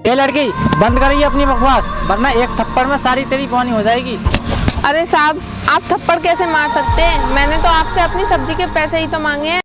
ए लड़की, बंद करिए अपनी बकवास, वरना एक थप्पड़ में सारी तेरी पौनी हो जाएगी। अरे साहब, आप थप्पड़ कैसे मार सकते हैं? मैंने तो आपसे अपनी सब्जी के पैसे ही तो मांगे हैं।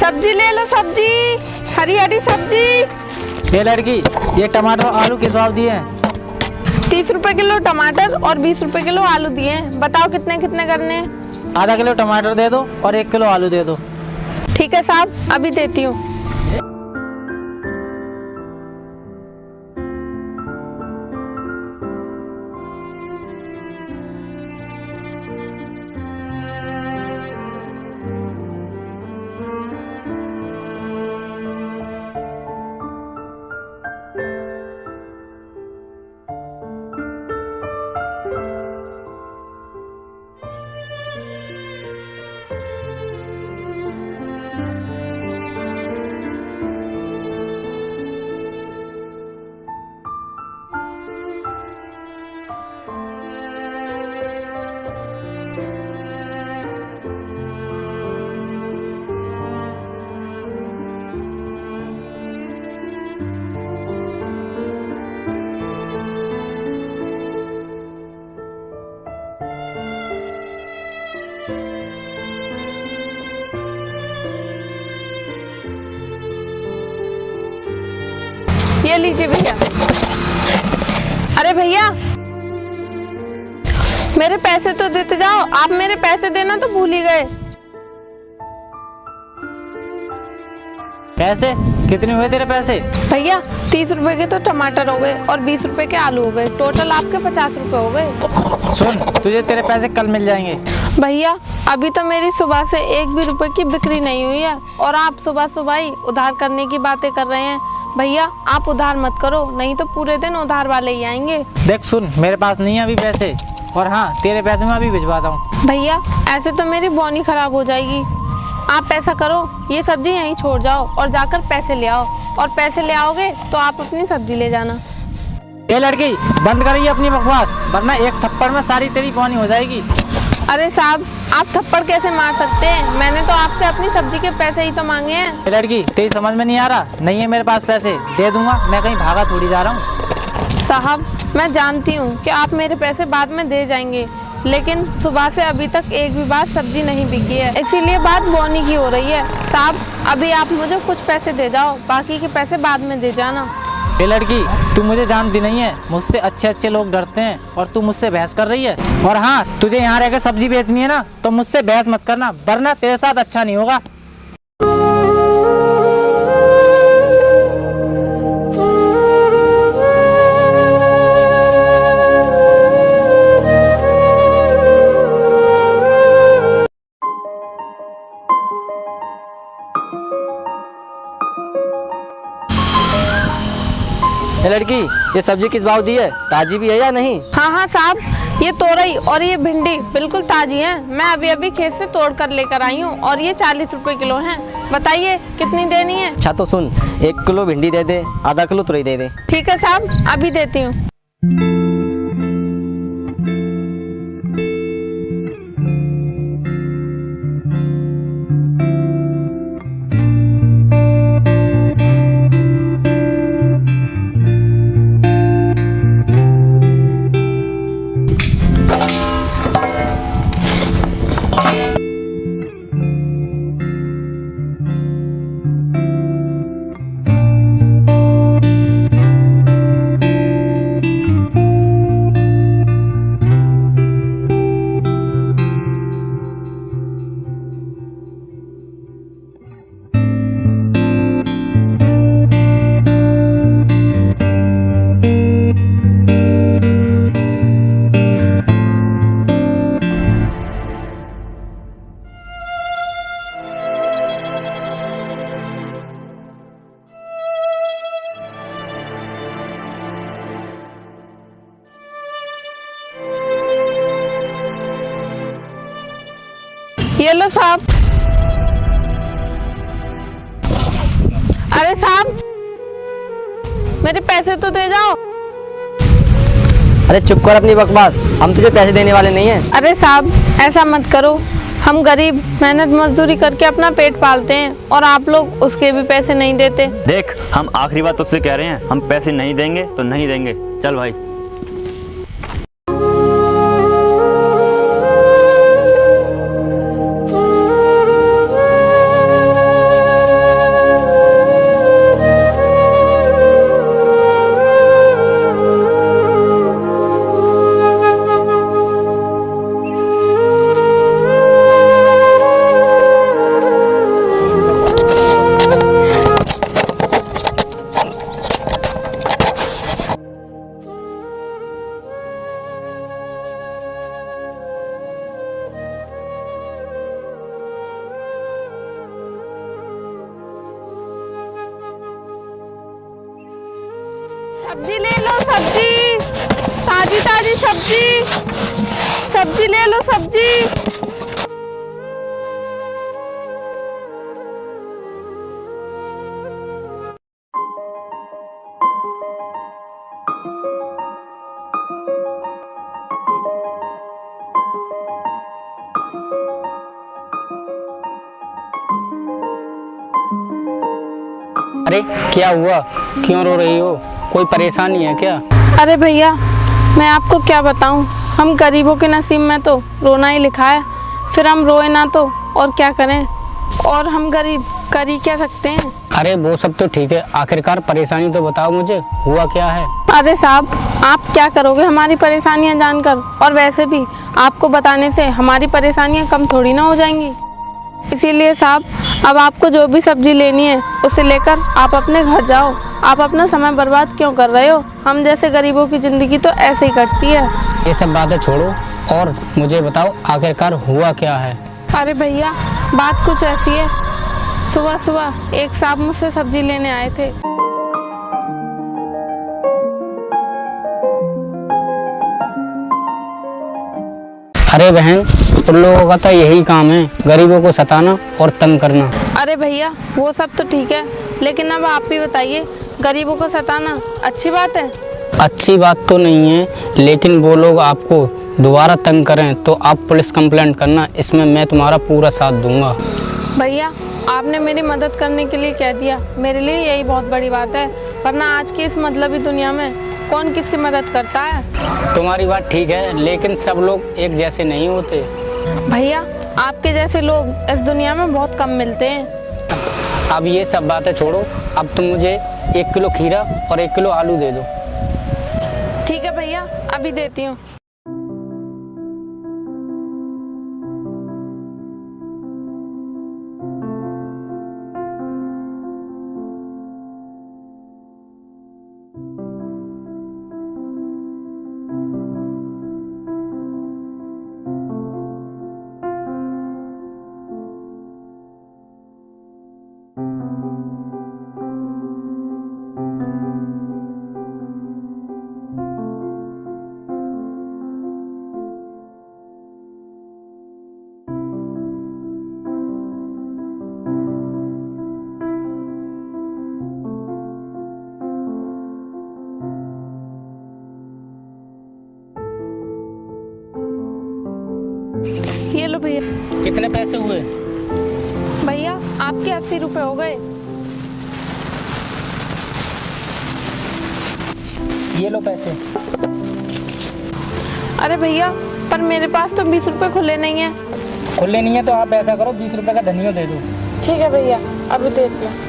सब्जी ले लो, सब्जी, हरी हरी सब्जी। ए लड़की, ये टमाटर और आलू किस भाव दिए हैं? 30 रुपए किलो टमाटर और 20 रुपए किलो आलू दिए हैं। बताओ कितने कितने करने हैं? आधा किलो टमाटर दे दो और 1 किलो आलू दे दो। ठीक है साहब, अभी देती हूँ। ये लीजिए भैया। अरे भैया, मेरे पैसे तो देते जाओ। आप मेरे पैसे देना तो भूल ही गए। पैसे कितने हुए तेरे पैसे? भैया, 30 रुपए के तो टमाटर हो गए और 20 रुपए के आलू हो गए। टोटल आपके 50 रुपए हो गए। सुन, तुझे तेरे पैसे कल मिल जाएंगे। भैया, अभी तो मेरी सुबह से 1 भी रुपए की बिक्री नहीं हुई है और आप सुबह सुबह ही उधार करने की बातें कर रहे हैं। भैया, आप उधार मत करो, नहीं तो पूरे दिन उधार वाले ही आएंगे। देख सुन, मेरे पास नहीं है अभी पैसे, और हाँ, तेरे पैसे मैं अभी भिजवाता हूँ। भैया, ऐसे तो मेरी बोनी खराब हो जाएगी। आप ऐसा करो, ये सब्जी यहीं छोड़ जाओ और जाकर पैसे ले आओ, और पैसे ले आओगे तो आप अपनी सब्जी ले जाना। ए लड़की, बंद करिए अपनी बकवास, वरना एक थप्पड़ में सारी तेरी पौनी हो जाएगी। अरे साहब, आप थप्पड़ कैसे मार सकते हैं? मैंने तो आपसे अपनी सब्जी के पैसे ही तो मांगे हैं। ए लड़की, तेरी समझ में नहीं आ रहा? नहीं है मेरे पास पैसे, दे दूंगा, मैं कहीं भागा थोड़ी जा रहा हूँ। साहब, मैं जानती हूँ कि आप मेरे पैसे बाद में दे जाएंगे, लेकिन सुबह से अभी तक एक भी बार सब्जी नहीं बिकी है, इसीलिए बात बोनी की हो रही है। साहब, अभी आप मुझे कुछ पैसे दे जाओ, बाकी के पैसे बाद में दे जाना। ए लड़की, तू मुझे जानती नहीं है, मुझसे अच्छे अच्छे लोग डरते हैं और तू मुझसे बहस कर रही है। और हाँ, तुझे यहाँ रहकर सब्जी बेचनी है ना, तो मुझसे बहस मत करना, वरना तेरे साथ अच्छा नहीं होगा। ये लड़की, ये सब्जी किस भाव दी है? ताजी भी है या नहीं? हाँ हाँ साहब, ये तोरई और ये भिंडी बिल्कुल ताजी हैं। मैं अभी अभी खेत से तोड़ कर लेकर आई हूँ और ये 40 रुपए किलो हैं। बताइए कितनी देनी है? अच्छा तो सुन, 1 किलो भिंडी दे दे, आधा किलो तुरई दे दे। ठीक है साहब, अभी देती हूँ। ये लो साहब। अरे साहब, मेरे पैसे तो दे जाओ। अरे चुप कर अपनी बकवास, हम तुझे पैसे देने वाले नहीं हैं। अरे साहब, ऐसा मत करो। हम गरीब मेहनत मजदूरी करके अपना पेट पालते हैं और आप लोग उसके भी पैसे नहीं देते। देख, हम आखिरी बात तुझसे कह रहे हैं, हम पैसे नहीं देंगे तो नहीं देंगे। चल भाई। सब्जी ले लो, सब्जी ताजी ताजी सब्जी। सब्जी ले लो, सब्जी। अरे क्या हुआ, क्यों रो रही हो? कोई परेशानी है क्या? अरे भैया, मैं आपको क्या बताऊं, हम गरीबों के नसीब में तो रोना ही लिखा है। फिर हम रोए ना तो और क्या करें, और हम गरीब कर ही क्या सकते हैं। अरे वो सब तो ठीक है, आखिरकार परेशानी तो बताओ मुझे, हुआ क्या है? अरे साहब, आप क्या करोगे हमारी परेशानियां जानकर, और वैसे भी आपको बताने से हमारी परेशानियां कम थोड़ी ना हो जाएंगी। इसीलिए साहब, अब आपको जो भी सब्जी लेनी है उसे लेकर आप अपने घर जाओ। आप अपना समय बर्बाद क्यों कर रहे हो? हम जैसे गरीबों की ज़िंदगी तो ऐसे ही कटती है। ये सब बातें छोड़ो और मुझे बताओ आखिरकार हुआ क्या है? अरे भैया, बात कुछ ऐसी है। सुबह सुबह एक साहब मुझसे सब्जी लेने आए थे। अरे बहन, तुम लोगों का तो यही काम है, गरीबों को सताना और तंग करना। अरे भैया, वो सब तो ठीक है, लेकिन अब आप ही बताइए, गरीबों को सताना अच्छी बात है? अच्छी बात तो नहीं है, लेकिन वो लोग आपको दोबारा तंग करें तो आप पुलिस कंप्लेंट करना, इसमें मैं तुम्हारा पूरा साथ दूंगा। भैया, आपने मेरी मदद करने के लिए कह दिया, मेरे लिए यही बहुत बड़ी बात है। वरना आज की इस मतलबी दुनिया में कौन किसकी मदद करता है। तुम्हारी बात ठीक है, लेकिन सब लोग एक जैसे नहीं होते। भैया, आपके जैसे लोग इस दुनिया में बहुत कम मिलते हैं। अब ये सब बातें छोड़ो, अब तुम मुझे 1 किलो खीरा और 1 किलो आलू दे दो। ठीक है भैया, अभी देती हूँ। ये लो भैया। कितने पैसे हुए? भैया, आपके 80 रुपए हो गए। ये लो पैसे। अरे भैया, पर मेरे पास तो 20 रुपए खुले नहीं है। खुले नहीं है तो आप ऐसा करो, 20 रुपए का धनिया दे दो। ठीक है भैया, अभी देती हूँ।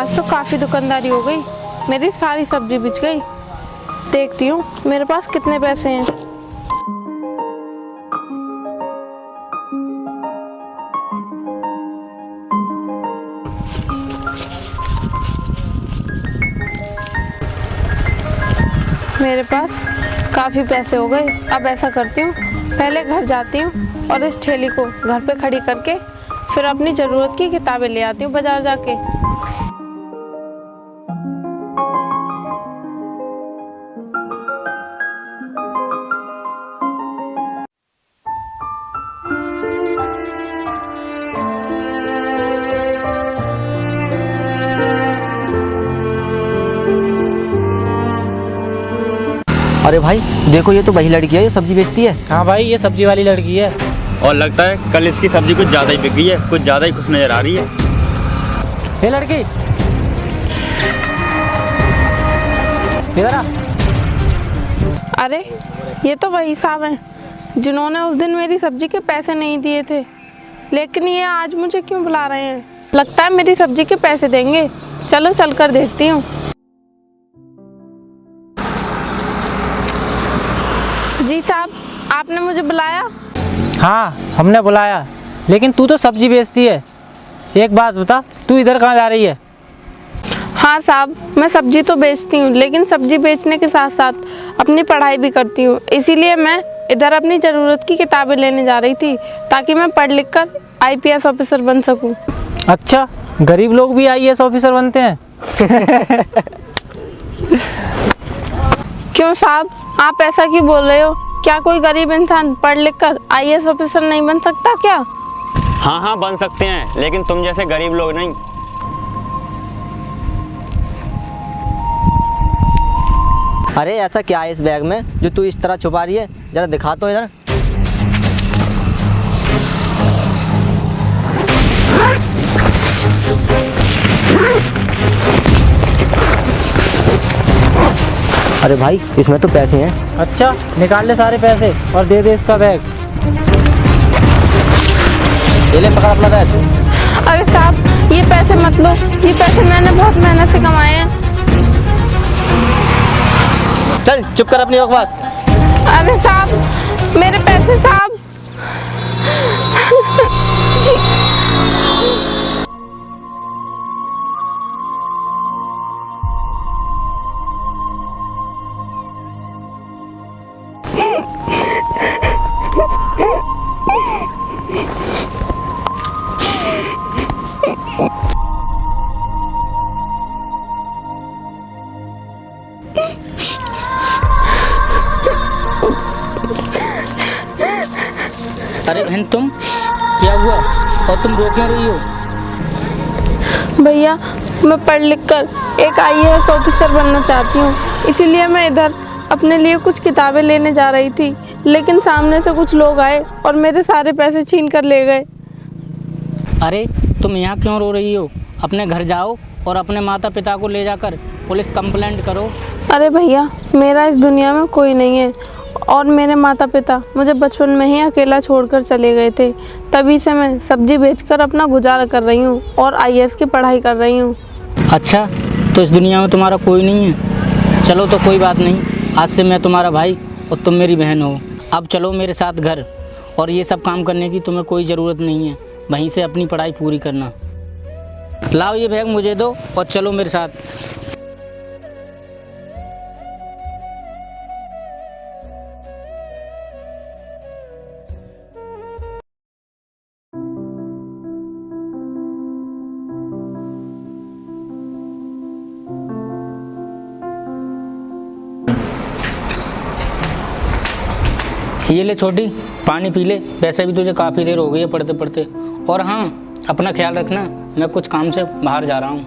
आज तो काफ़ी दुकानदारी हो गई, मेरी सारी सब्जी बिच गई। देखती हूँ मेरे पास कितने पैसे हैं। मेरे पास काफ़ी पैसे हो गए। अब ऐसा करती हूँ, पहले घर जाती हूँ और इस ठेली को घर पे खड़ी करके फिर अपनी ज़रूरत की किताबें ले आती हूँ बाज़ार जाके। अरे भाई देखो, ये तो वही लड़की है जो सब्जी बेचती है। हाँ भाई, ये सब्जी वाली लड़की है। और लगता है कल इसकी सब्जी कुछ ज़्यादा ही बिक गई है, कुछ ज़्यादा ही खुश नज़र आ रही है। ये लड़की इधर आ। अरे ये तो वही साहब हैं जिन्होंने उस दिन मेरी सब्जी के पैसे नहीं दिए थे, लेकिन ये आज मुझे क्यों बुला रहे हैं? लगता है मेरी सब्जी के पैसे देंगे। चलो चल कर देखती हूँ। जी साहब, आपने मुझे बुलाया? हाँ, हमने बुलाया, लेकिन तू तो सब्जी बेचती है। एक बात बता, तू इधर कहाँ जा रही है? हाँ साहब, मैं सब्जी तो बेचती हूँ, लेकिन सब्जी बेचने के साथ साथ अपनी पढ़ाई भी करती हूँ। इसीलिए मैं इधर अपनी ज़रूरत की किताबें लेने जा रही थी, ताकि मैं पढ़ लिख कर IPS ऑफिसर बन सकूँ। अच्छा, गरीब लोग भी IAS ऑफिसर बनते हैं? क्यों साहब, आप ऐसा क्यों बोल रहे हो? क्या कोई गरीब इंसान पढ़ लिख कर IAS ऑफिसर नहीं बन सकता क्या? हाँ हाँ, बन सकते हैं, लेकिन तुम जैसे गरीब लोग नहीं। अरे ऐसा क्या है इस बैग में जो तू इस तरह छुपा रही है? जरा दिखा तो इधर। अरे भाई, इसमें तो पैसे हैं। अच्छा, निकाल ले सारे पैसे और दे दे इसका बैग। ये ले, पकड़ अपना बैग। अरे साहब, ये पैसे मत लो, ये पैसे मैंने बहुत मेहनत से कमाए हैं। चल चुप कर अपनी बकवास। अरे साहब, मेरे पैसे साहब। अरे बहन, तुम क्या हुआ और तुम रो क्यों रही हो? भैया, मैं पढ़ लिख कर एक IAS ऑफिसर बनना चाहती हूँ, इसीलिए मैं इधर अपने लिए कुछ किताबें लेने जा रही थी, लेकिन सामने से कुछ लोग आए और मेरे सारे पैसे छीन कर ले गए। अरे तुम यहाँ क्यों रो रही हो? अपने घर जाओ और अपने माता पिता को ले जाकर पुलिस कंप्लेंट करो। अरे भैया, मेरा इस दुनिया में कोई नहीं है और मेरे माता पिता मुझे बचपन में ही अकेला छोड़कर चले गए थे। तभी से मैं सब्जी बेचकर अपना गुजारा कर रही हूँ और IAS की पढ़ाई कर रही हूँ। अच्छा, तो इस दुनिया में तुम्हारा कोई नहीं है? चलो तो कोई बात नहीं, आज से मैं तुम्हारा भाई और तुम मेरी बहन हो। अब चलो मेरे साथ घर, और ये सब काम करने की तुम्हें कोई ज़रूरत नहीं है, वहीं से अपनी पढ़ाई पूरी करना। लाओ ये बैग मुझे दो और चलो मेरे साथ। ये ले छोटी, पानी पी ले, वैसे भी तुझे काफ़ी देर हो गई है पढ़ते पढ़ते। और हाँ, अपना ख्याल रखना, मैं कुछ काम से बाहर जा रहा हूँ।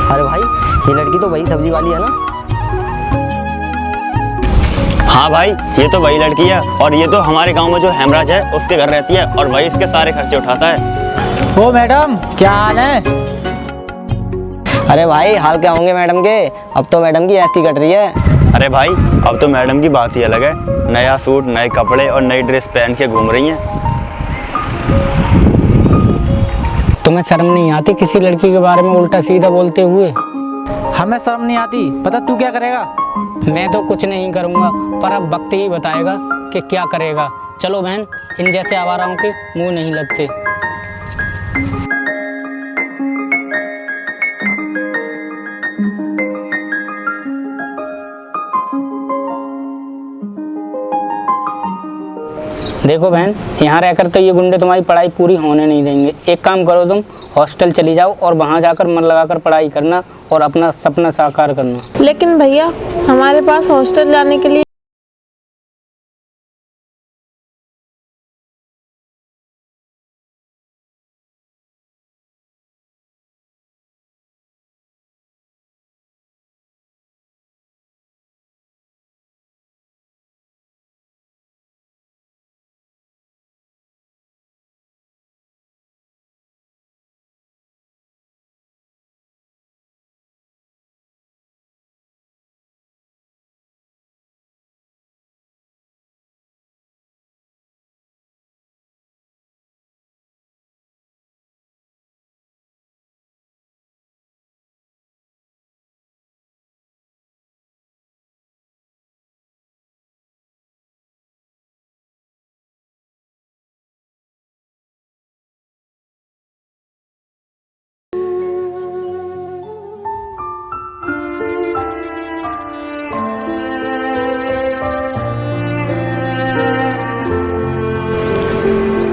अरे भाई, ये लड़की तो वही सब्जी वाली है ना? हाँ भाई, ये तो वही लड़की है, और ये तो हमारे गांव में जो हेमराज है उसके घर रहती है, और वही इसके सारे खर्चे उठाता है। ओ मैडम, क्या हाल है? अरे भाई हाल क्या होंगे मैडम के, अब तो मैडम की ऐसी कट रही है। अरे भाई अब तो मैडम की बात ही अलग है, नया सूट, नए कपड़े और नई ड्रेस पहन के घूम रही हैं। तुम्हें शर्म नहीं आती किसी लड़की के बारे में उल्टा सीधा बोलते हुए? हमें शर्म नहीं आती, पता तू क्या करेगा? मैं तो कुछ नहीं करूँगा, पर अब वक्त ही बताएगा कि क्या करेगा। चलो बहन, इन जैसे आवाराओं के मुंह नहीं लगते। देखो बहन, यहाँ रहकर तो ये गुंडे तुम्हारी पढ़ाई पूरी होने नहीं देंगे। एक काम करो, तुम हॉस्टल चली जाओ और वहाँ जाकर मन लगाकर पढ़ाई करना और अपना सपना साकार करना। लेकिन भैया हमारे पास हॉस्टल जाने के लिए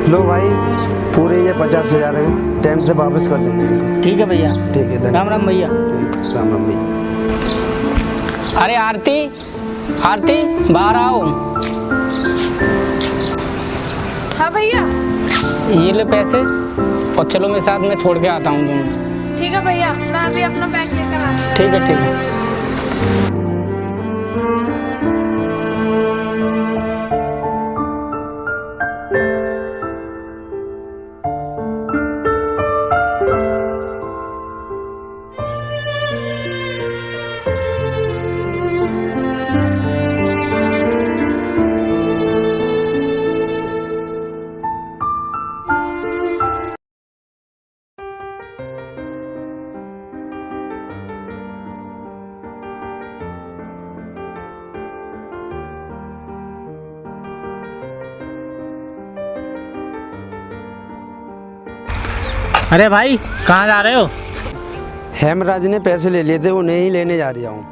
लो भाई, पूरे ये 50,000 हैं, टाइम से वापस कर देंगे इनको। ठीक है भैया। ठीक है, धन्यवाद। राम राम भैया। ठीक, राम राम भैया। अरे आरती, आरती बाहर आओ। हाँ भैया। ये ले पैसे और चलो मेरे साथ, मैं छोड़ के आता हूँ तुम्हें। ठीक है भैया, मैं अभी अपना बैग लेकर आता हूँ। ठीक है ठीक है। अरे भाई कहाँ जा रहे हो? हेमराज ने पैसे ले लिए थे, वो नहीं लेने जा रहा हूँ,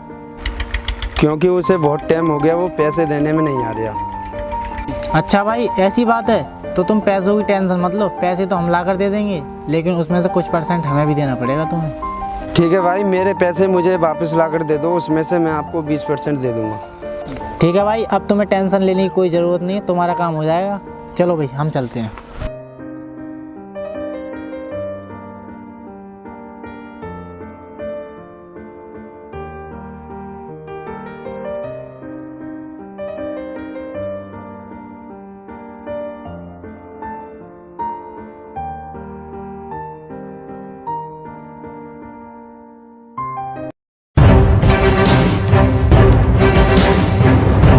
क्योंकि उसे बहुत टाइम हो गया, वो पैसे देने में नहीं आ रहा। अच्छा भाई ऐसी बात है, तो तुम पैसों की टेंशन मत लो, पैसे तो हम ला कर दे देंगे, लेकिन उसमें से कुछ % हमें भी देना पड़ेगा तुम्हें। ठीक है भाई, मेरे पैसे मुझे वापस ला कर दे दो, उसमें से मैं आपको 20% दे दूँगा। ठीक है भाई, अब तुम्हें टेंशन लेने की कोई ज़रूरत नहीं है, तुम्हारा काम हो जाएगा। चलो भाई हम चलते हैं।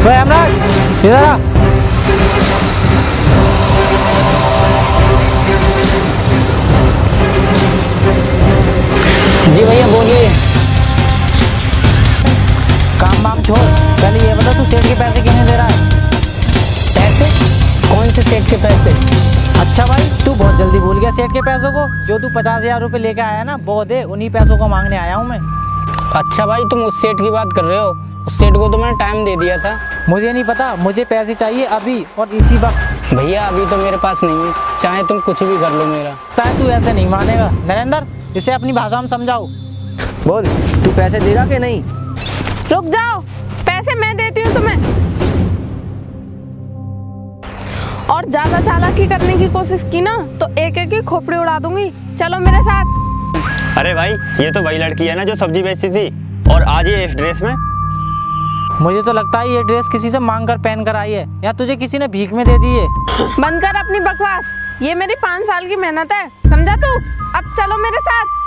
भाई हेमराज इधर आ। जी भैया बोलिए। काम वाम छोड़, पहले ये बता तू सेठ के पैसे कितने दे रहा है? पैसे? कौन से सेठ के पैसे? अच्छा भाई तू बहुत जल्दी भूल गया सेठ के पैसों को। जो तू 50,000 रुपये लेके आया ना, वो दे, उन्हीं पैसों को मांगने आया हूँ मैं। अच्छा भाई तुम उस सेठ की बात कर रहे हो, उस सेठ को तो मैंने टाइम दे दिया था। मुझे नहीं पता, मुझे पैसे चाहिए अभी और इसी वक्त। भैया अभी तो मेरे पास नहीं है, चाहे तुम कुछ भी कर लो मेरा। तू ऐसे नहीं मानेगा। नरेंद्र इसे अपनी भाषा में समझाओ। बोल, तू पैसे देगा कि नहीं? रुक जाओ, पैसे मैं देती हूँ तुम्हें। और ज्यादा चालाकी करने की कोशिश की ना तो एक एक की खोपड़ी उड़ा दूंगी। चलो मेरे साथ। अरे भाई ये तो वही लड़की है ना जो सब्जी बेचती थी, और आज ये इस ड्रेस में। मुझे तो लगता है ये ड्रेस किसी से मांग कर पहन कर आई है, या तुझे किसी ने भीख में दे दी है। बंद कर अपनी बकवास, ये मेरी 5 साल की मेहनत है, समझा तू? अब चलो मेरे साथ।